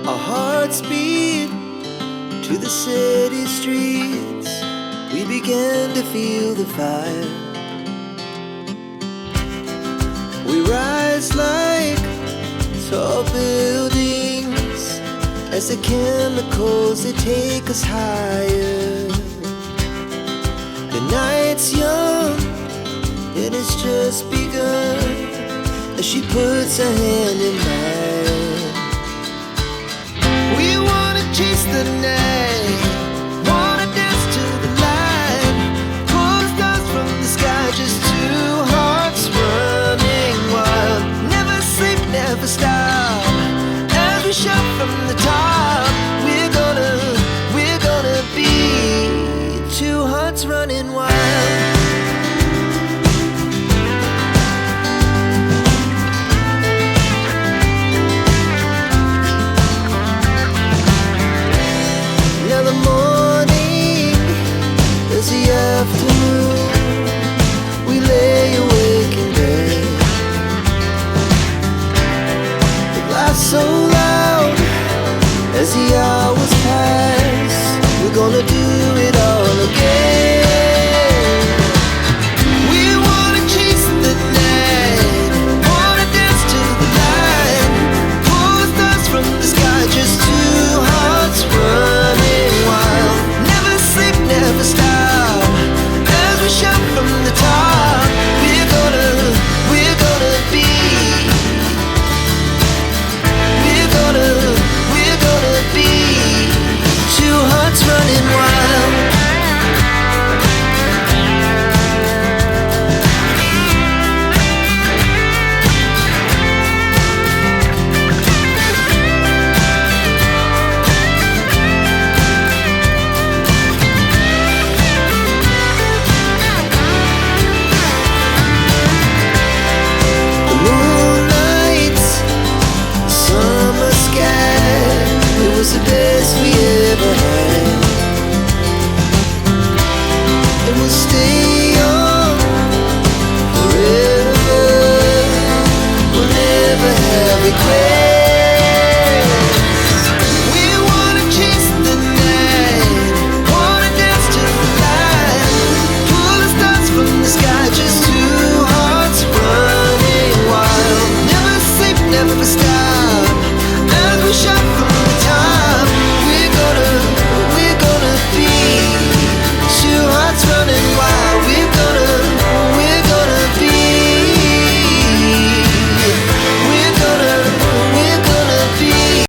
Our hearts beat to the city streets. We began to feel the fire. We rise like tall buildings as the chemicals, they take us higher. The night's young and it's just begun as she puts her hand in mine. We wanna chase the night, wanna dance to the light, pull stars from the sky, just two hearts running wild. Never sleep, never stop, as we shout from the top. We're gonna be two hearts running wild. The afternoon, we lay awake in bed. It laughs so loud as the hours